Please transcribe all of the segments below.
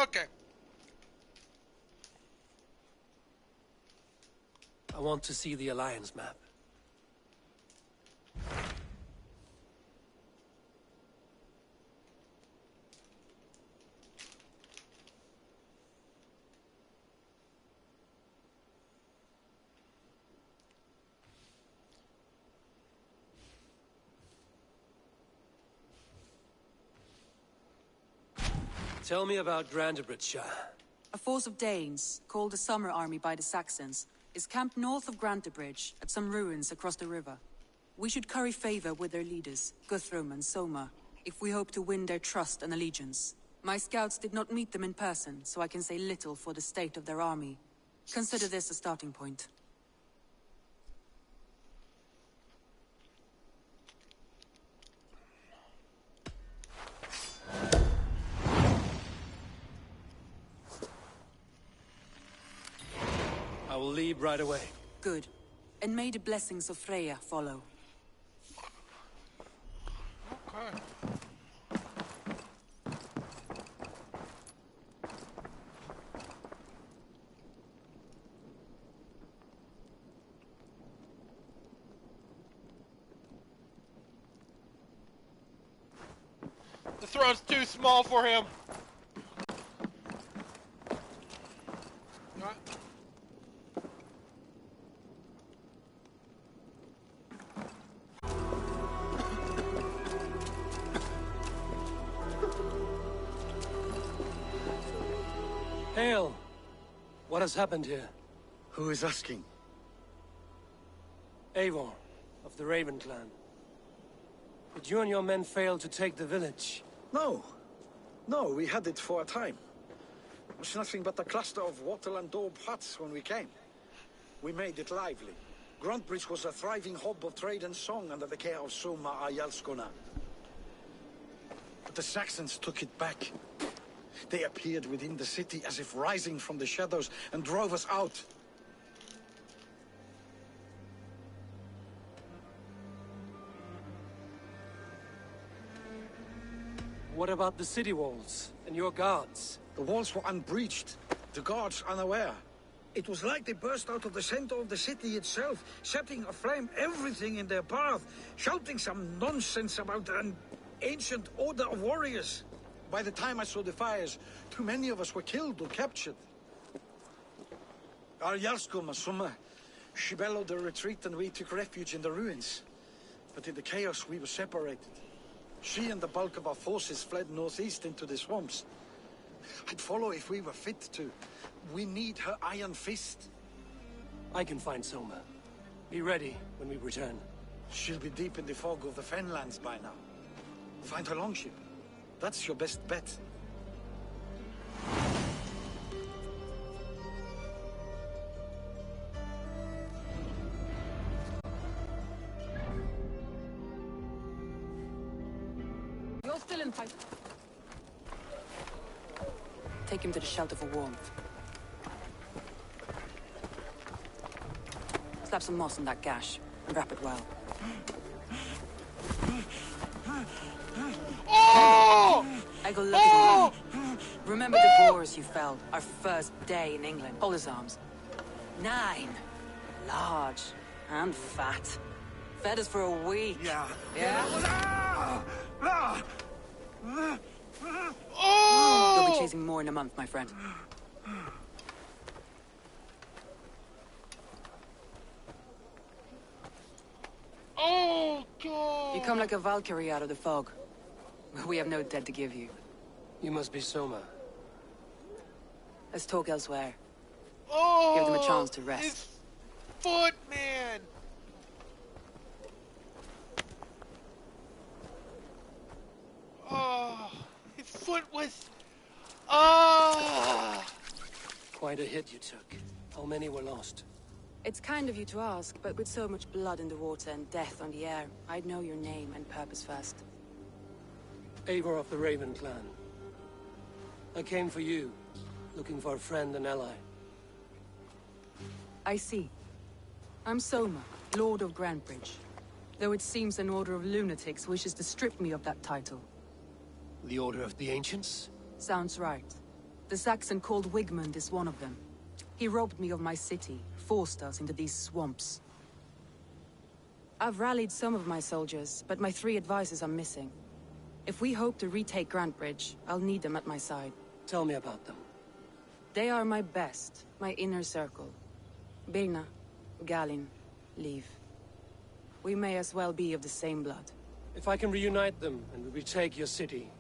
Okay. I want to see the Alliance map. Tell me about Grantebridge. A force of Danes, called the Summer Army by the Saxons, is camped north of Grantebridge at some ruins across the river. We should curry favor with their leaders, Guthrum and Soma, if we hope to win their trust and allegiance. My scouts did not meet them in person, so I can say little for the state of their army. Consider this a starting point. I will leave right away. Good. And may the blessings of Freya follow. Okay. The throne's too small for him. Hail! What has happened here? Who is asking? Eivor, of the Raven clan. Did you and your men fail to take the village? No. No, we had it for a time. It was nothing but a cluster of wattle and daub huts when we came. We made it lively. Grantebridge was a thriving hub of trade and song under the care of Soma Ayalskona. But the Saxons took it back. They appeared within the city as if rising from the shadows and drove us out. What about the city walls and your guards? The walls were unbreached, the guards unaware. It was like they burst out of the center of the city itself, setting aflame everything in their path, shouting some nonsense about an ancient order of warriors. By the time I saw the fires, too many of us were killed or captured. Our Yarskoma, Summa, she bellowed the retreat and we took refuge in the ruins. But in the chaos we were separated. She and the bulk of our forces fled northeast into the swamps. I'd follow if we were fit to. We need her iron fist. I can find Soma. Be ready when we return. She'll be deep in the fog of the Fenlands by now. Find her longship. That's your best bet. You're still in fight. Take him to the shelter for warmth. Slap some moss on that gash and wrap it well. Oh! I go look at you. Remember the boars you felled our first day in England? Hold his arms. 9. Large and fat. Fed us for a week. Yeah. Oh! You'll be chasing more in a month, my friend. Oh, God! You come like a Valkyrie out of the fog. We have no dead to give you. You must be Soma. Let's talk elsewhere. Oh! Give them a chance to rest. His foot, man! Oh, his foot was... Ah! Quite a hit you took. How many were lost? It's kind of you to ask, but with so much blood in the water and death on the air, I'd know your name and purpose first. Eivor of the Raven clan. I came for you, looking for a friend and ally. I see. I'm Soma, Lord of Grantebridge. Though it seems an order of lunatics wishes to strip me of that title. The Order of the Ancients? Sounds right. The Saxon called Wigmund is one of them. He robbed me of my city, forced us into these swamps. I've rallied some of my soldiers, but my 3 advisors are missing. If we hope to retake Grantebridge, I'll need them at my side. Tell me about them. They are my best, my inner circle. Birna, Galin, Liv. We may as well be of the same blood. If I can reunite them and we retake your city,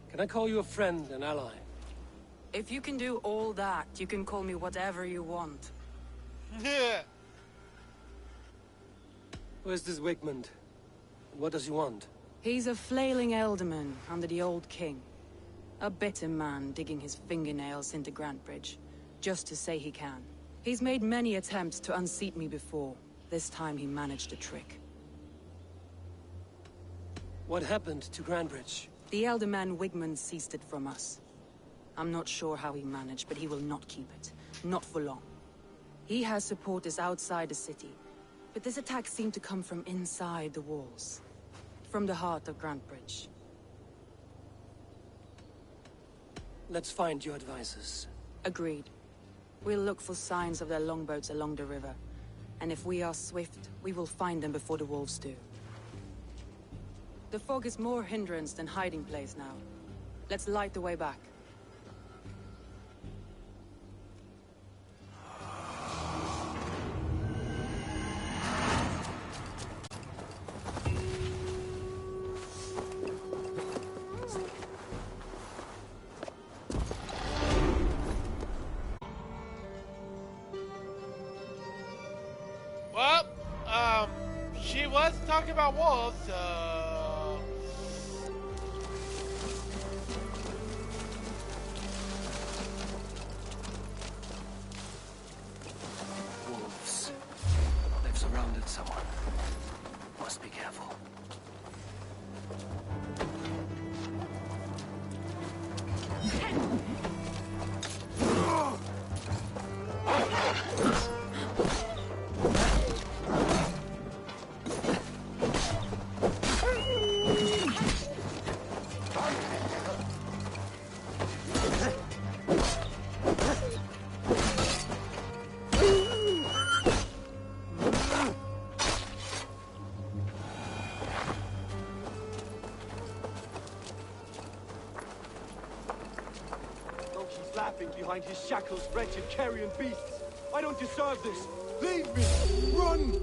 can I call you a friend and ally? If you can do all that, you can call me whatever you want. Yeah. Where's this Wigmund? What does he want? He's a flailing elderman under the old king. A bitter man digging his fingernails into Grantebridge, just to say he can. He's made many attempts to unseat me before. This time he managed a trick. What happened to Grantebridge? The elderman Wigmund seized it from us. I'm not sure how he managed, but he will not keep it. Not for long. He has supporters outside the city, but this attack seemed to come from inside the walls. From the heart of Grantebridge. Let's find your advisors. Agreed. We'll look for signs of their longboats along the river. And if we are swift, we will find them before the wolves do. The fog is more hindrance than hiding place now. Let's light the way back. Well, she was talking about wolves, Wolves. They've surrounded someone. Must be careful. Laughing behind his shackles, wretched carrion beasts. I don't deserve this. Leave me! Run!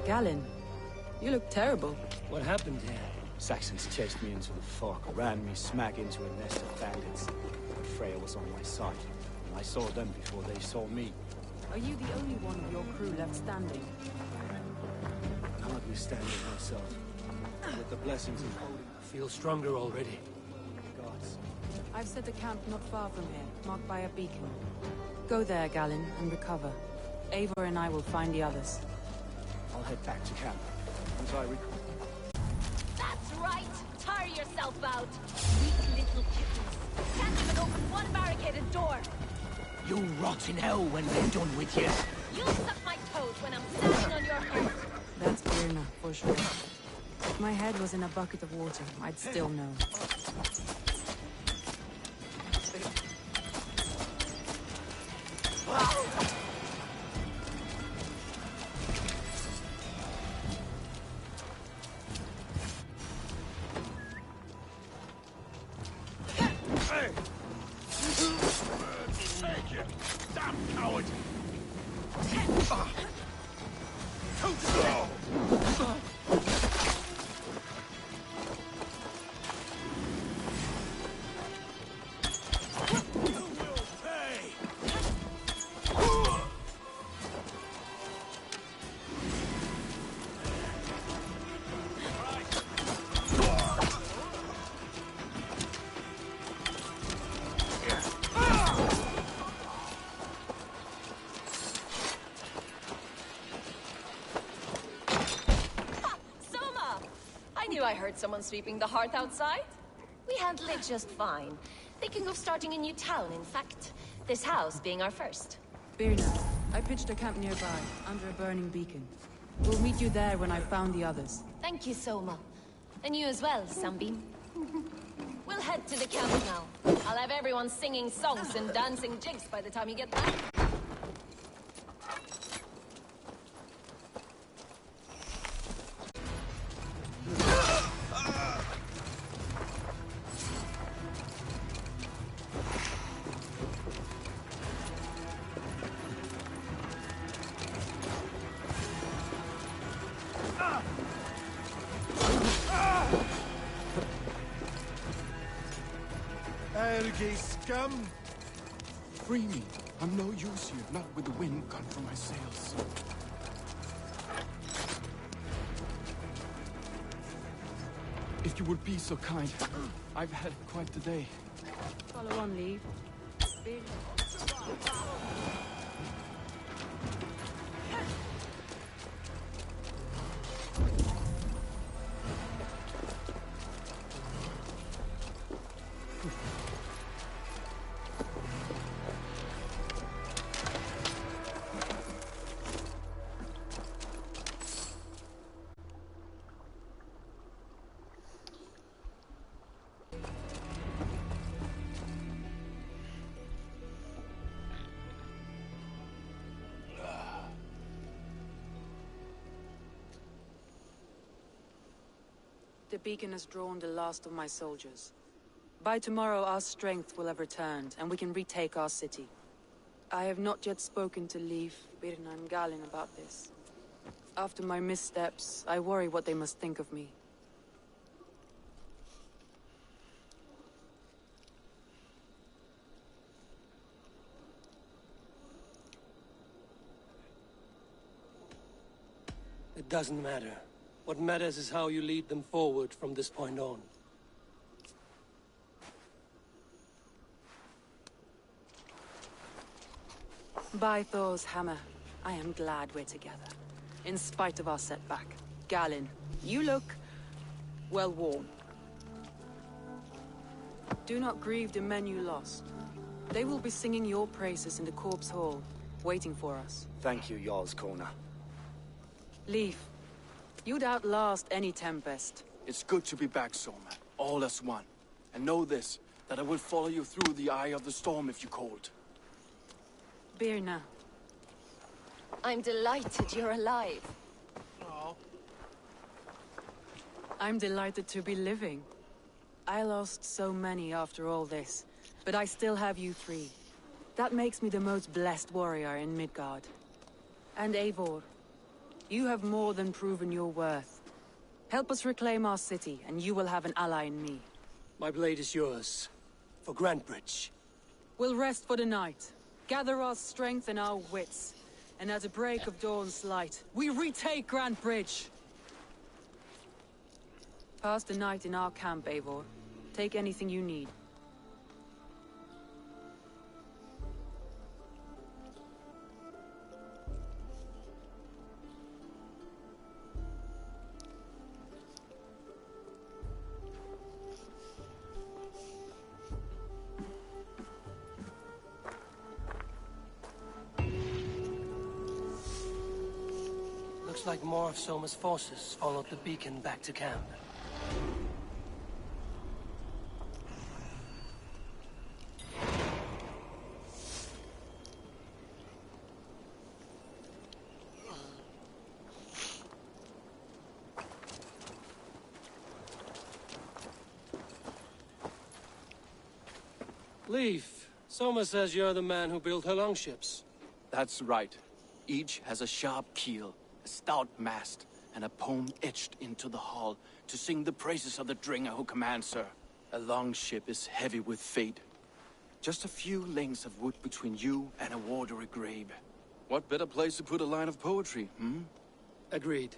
Galin, you look terrible. What happened here? Saxons chased me into the fog, ran me smack into a nest of bandits. But Freya was on my side, and I saw them before they saw me. Are you the only one of your crew left standing? Notwithstanding myself, with the blessings of Odin, I feel stronger already. gods. I've set a camp not far from here, marked by a beacon. Go there, Galin, and recover. Eivor and I will find the others. I'll head back to camp once I recall. That's right! Tire yourself out! Weak little kittens. Can't even open one barricaded door! You'll rot in hell when we're done with you. You'll suck my toes when I'm standing on your head! That's Birna, for sure. If my head was in a bucket of water, I'd still know. Take it! Damn coward! I heard someone sweeping the hearth outside. We handle it just fine. Thinking of starting a new town, in fact. This house being our first. Birna, I pitched a camp nearby, under a burning beacon. We'll meet you there when I've found the others. Thank you, Soma. And you as well, Sunbeam. We'll head to the camp now. I'll have everyone singing songs and dancing jigs by the time you get back. Erge scum! Free me. I'm no use here, not with the wind gone from my sails. If you would be so kind, I've had quite the day. Follow on, Leave. The beacon has drawn the last of my soldiers. By tomorrow our strength will have returned, and we can retake our city. I have not yet spoken to Leif, Birna and Galin about this. After my missteps, I worry what they must think of me. It doesn't matter. What matters is how you lead them forward from this point on. By Thor's hammer, I am glad we're together. In spite of our setback. Galin, you look well worn. Do not grieve the men you lost. They will be singing your praises in the Corpse Hall, waiting for us. Thank you, Jarl's Corner. Leif, you'd outlast any tempest. It's good to be back, Soma. All as one. And know this, that I will follow you through the eye of the storm if you called. Birna. I'm delighted you're alive. Oh. I'm delighted to be living. I lost so many after all this, but I still have you three. That makes me the most blessed warrior in Midgard. And Eivor, you have more than proven your worth. Help us reclaim our city, and you will have an ally in me. My blade is yours. For Grantebridge. We'll rest for the night. Gather our strength and our wits. And at the break of dawn's light, we retake Grantebridge! Pass the night in our camp, Eivor. Take anything you need. Looks like more of Soma's forces followed the beacon back to camp. Leif, Soma says you're the man who built her longships. That's right. Each has a sharp keel, a stout mast, and a poem etched into the hull to sing the praises of the Dringer who commands her. A longship is heavy with fate. Just a few lengths of wood between you and a watery grave. What better place to put a line of poetry, hmm? Agreed.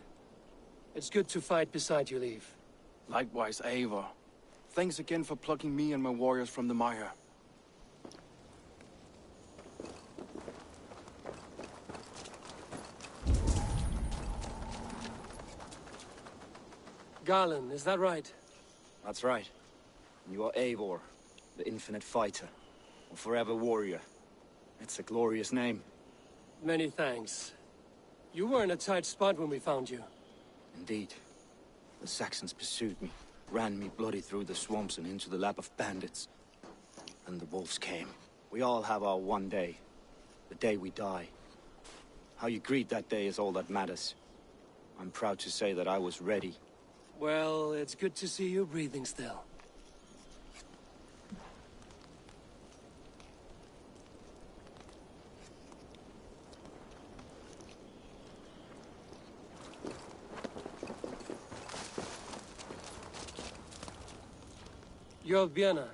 It's good to fight beside you, Leif. Likewise, Eivor. Thanks again for plucking me and my warriors from the mire. Garland, is that right? That's right. You are Eivor, the infinite fighter, or forever warrior. It's a glorious name. Many thanks. You were in a tight spot when we found you. Indeed. The Saxons pursued me, ran me bloody through the swamps and into the lap of bandits. And the wolves came. We all have our one day. The day we die. How you greet that day is all that matters. I'm proud to say that I was ready. Well, it's good to see you breathing still. You're Vienna.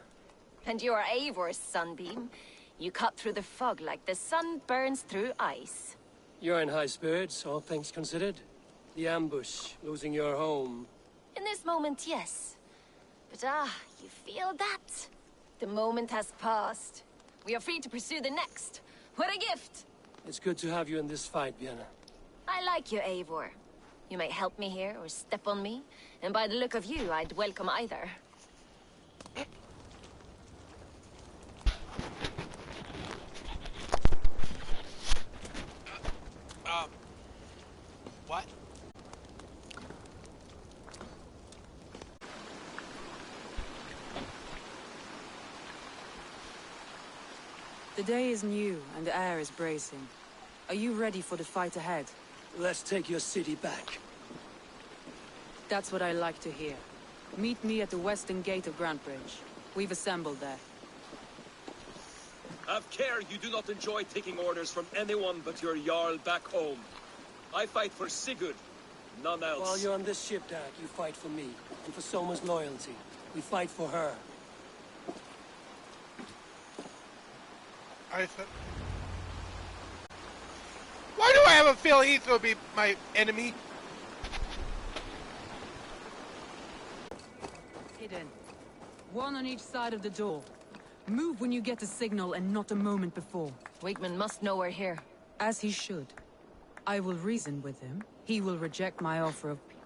And you're Eivor's sunbeam. You cut through the fog like the sun burns through ice. You're in high spirits, all things considered. The ambush, losing your home. In this moment, yes. But you feel that? The moment has passed. We are free to pursue the next. What a gift! It's good to have you in this fight, Vienna. I like you, Eivor. You may help me here or step on me, and by the look of you, I'd welcome either. What? The day is new, and the air is bracing. Are you ready for the fight ahead? Let's take your city back. That's what I like to hear. Meet me at the western gate of Grantebridge. We've assembled there. Have care you do not enjoy taking orders from anyone but your Jarl back home. I fight for Sigurd, none else. While you're on this ship, Dad, you fight for me, and for Soma's loyalty. We fight for her. Why do I have a feeling he's gonna be my enemy? Hidden. One on each side of the door. Move when you get the signal and not a moment before. Wigman must know we're here. As he should. I will reason with him. He will reject my offer of peace.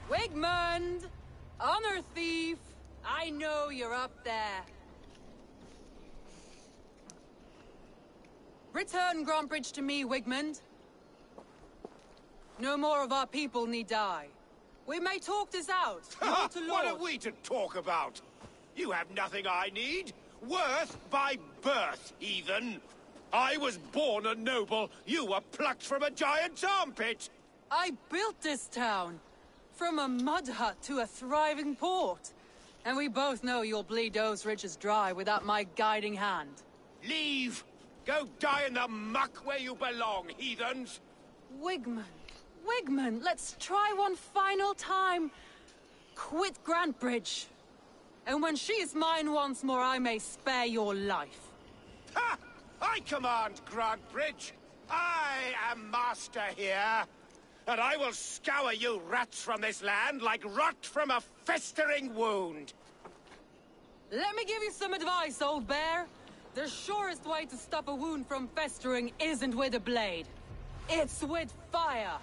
Wigmund! Honor thief! I know you're up there. Return Grantebridge to me, Wigmund. No more of our people need die. We may talk this out. Lord to What are lord. we to talk about? You have nothing I need. Worth by birth, heathen. I was born a noble. You were plucked from a giant's armpit. I built this town. From a mud hut to a thriving port. And we both know you'll bleed those riches dry without my guiding hand. Leave. Go die in the muck where you belong, heathens. Wigmund, let's try one final time. Quit Grantebridge. And when she is mine once more, I may spare your life. Ha! I command Grantebridge. I am master here. And I will scour you rats from this land like rot from a festering wound. Let me give you some advice, old bear. The surest way to stop a wound from festering isn't with a blade. It's with fire.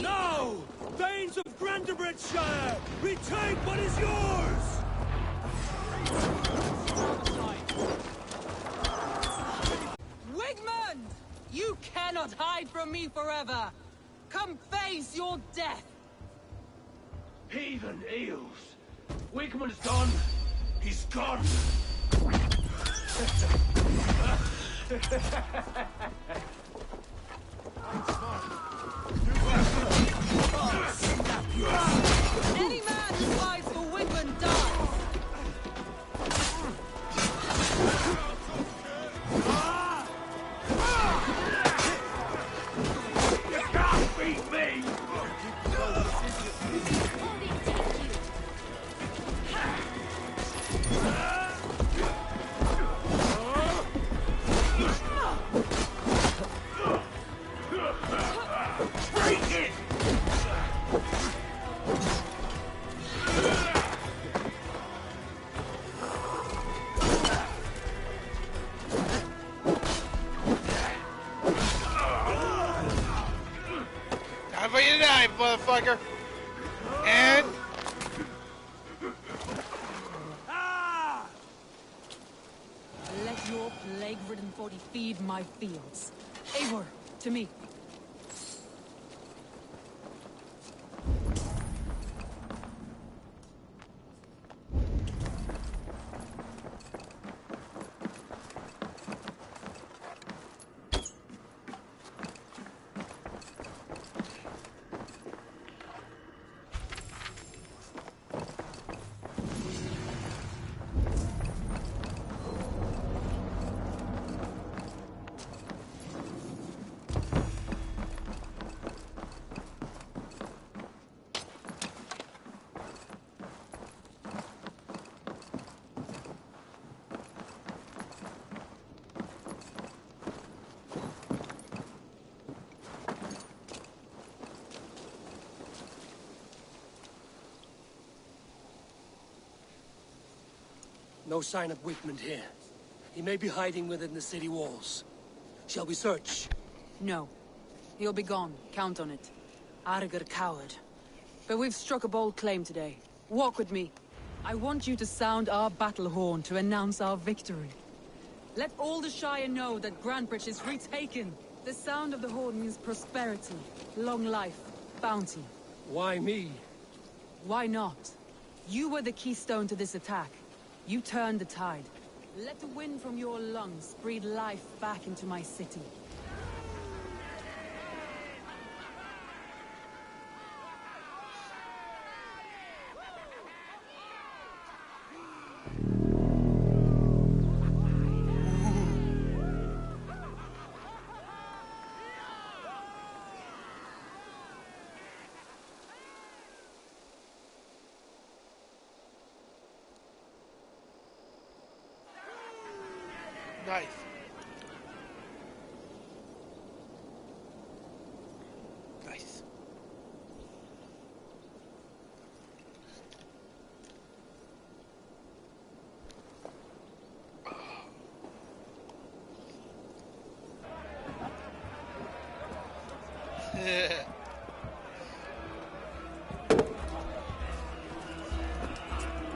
Now! Thanes of Grantebridgeshire! Retake what is yours! Wigmund! You cannot hide from me forever! Come face your death! Heathen eels. Wigman's gone. He's gone. Any man who fights for Wigmund dies! motherfucker. And... Let your plague-ridden body feed my fields. Eivor, to me. No sign of Wigmund here. He may be hiding within the city walls. Shall we search? No. He'll be gone. Count on it. Arger coward. But we've struck a bold claim today. Walk with me. I want you to sound our battle horn to announce our victory. Let all the Shire know that Grantebridge is retaken. The sound of the horn means prosperity, long life, bounty. Why me? Why not? You were the keystone to this attack. You turned the tide. Let the wind from your lungs breathe life back into my city. Nice. Nice.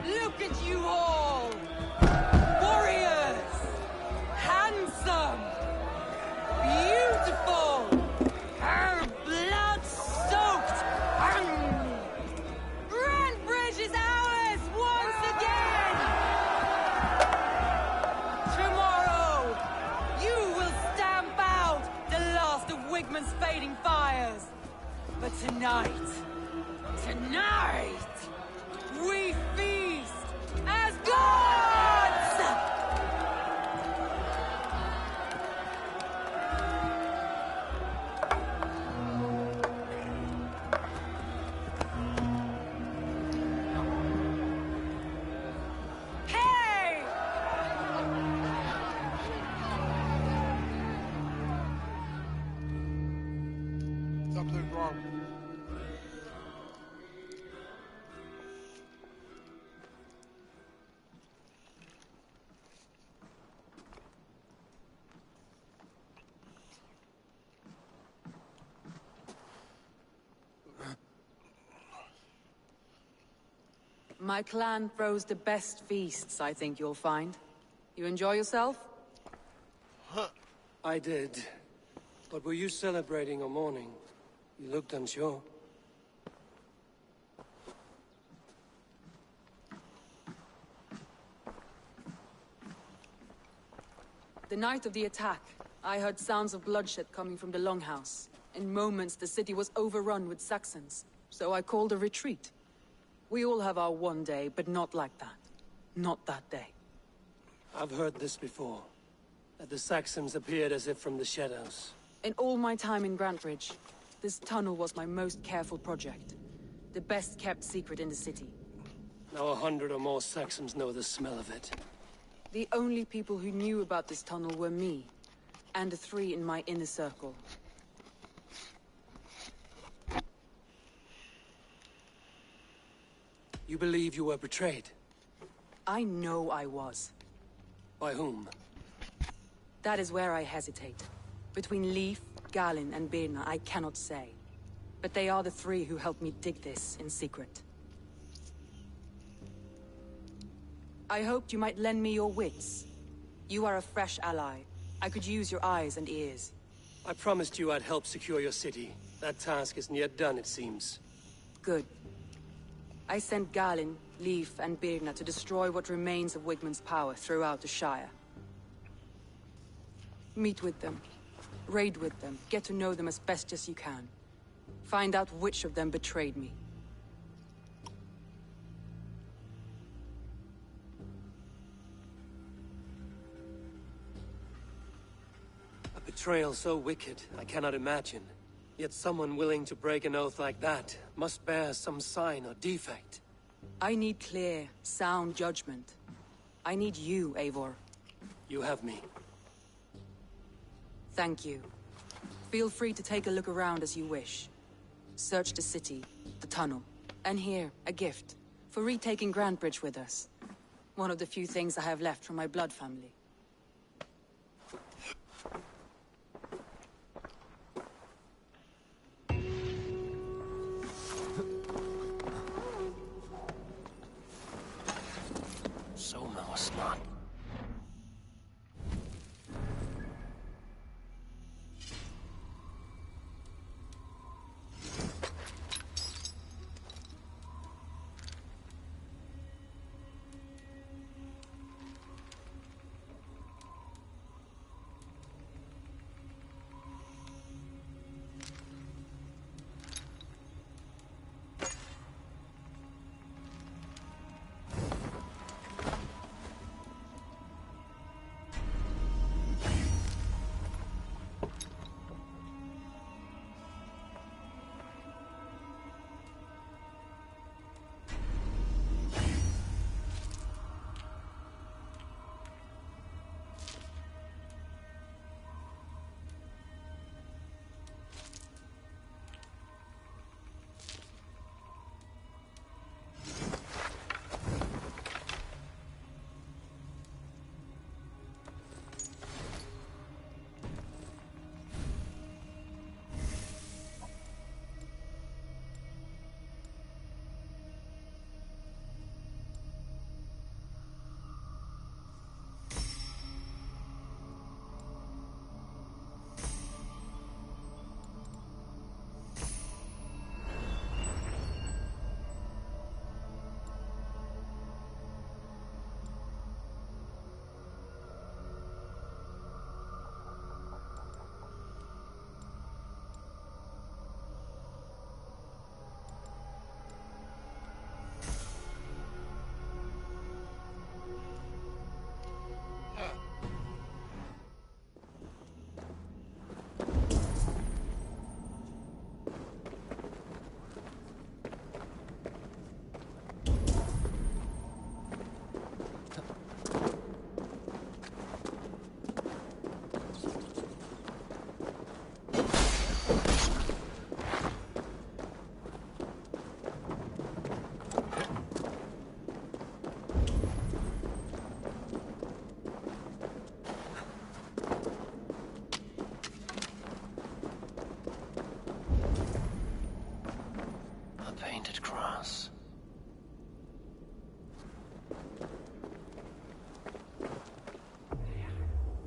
Look at you all! Warriors! Handsome! Beautiful! Blood-soaked! Grantebridge is ours once again! Tomorrow, you will stamp out the last of Wigmund's fading fires. But tonight, we feast as gods! Hey! Something's wrong. My clan throws the best feasts, I think you'll find. You enjoy yourself? I did. But were you celebrating or mourning? You looked unsure. The night of the attack, I heard sounds of bloodshed coming from the Longhouse. In moments, the city was overrun with Saxons, so I called a retreat. We all have our one day, but not like that. Not that day. I've heard this before. That the Saxons appeared as if from the shadows. In all my time in Grantebridge, this tunnel was my most careful project. The best kept secret in the city. Now 100 or more Saxons know the smell of it. The only people who knew about this tunnel were me, and the 3 in my inner circle. You believe you were betrayed? I know I was. By whom? That is where I hesitate. Between Leif, Galin, and Birna, I cannot say. but they are the three who helped me dig this in secret. I hoped you might lend me your wits. You are a fresh ally. I could use your eyes and ears. I promised you I'd help secure your city. That task isn't yet done, it seems. Good. I sent Galin, Leif, and Birna to destroy what remains of Wigmund's power throughout the Shire. Meet with them. Raid with them. Get to know them as best as you can. Find out which of them betrayed me. A betrayal so wicked, I cannot imagine. Yet someone willing to break an oath like that must bear some sign or defect. I need clear, sound judgment. I need you, Eivor. You have me. Thank you. Feel free to take a look around as you wish. Search the city, the tunnel, and here, a gift, for retaking Grantebridge with us. One of the few things I have left from my blood family. Soma was not.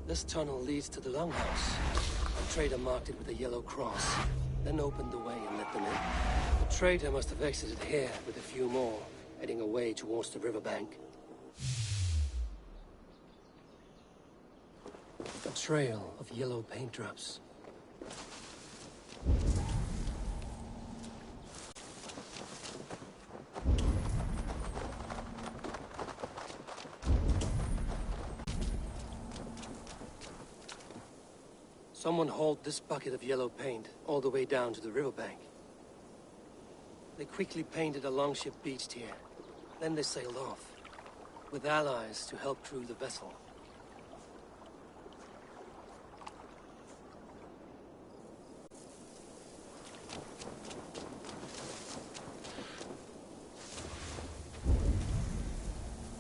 This tunnel leads to the longhouse. A trader marked it with a yellow cross, then opened the way and let them in. The trader must have exited here with a few more, heading away towards the riverbank. A trail of yellow paint drops. Someone hauled this bucket of yellow paint all the way down to the riverbank. They quickly painted a longship beached here. Then they sailed off, with allies to help crew the vessel.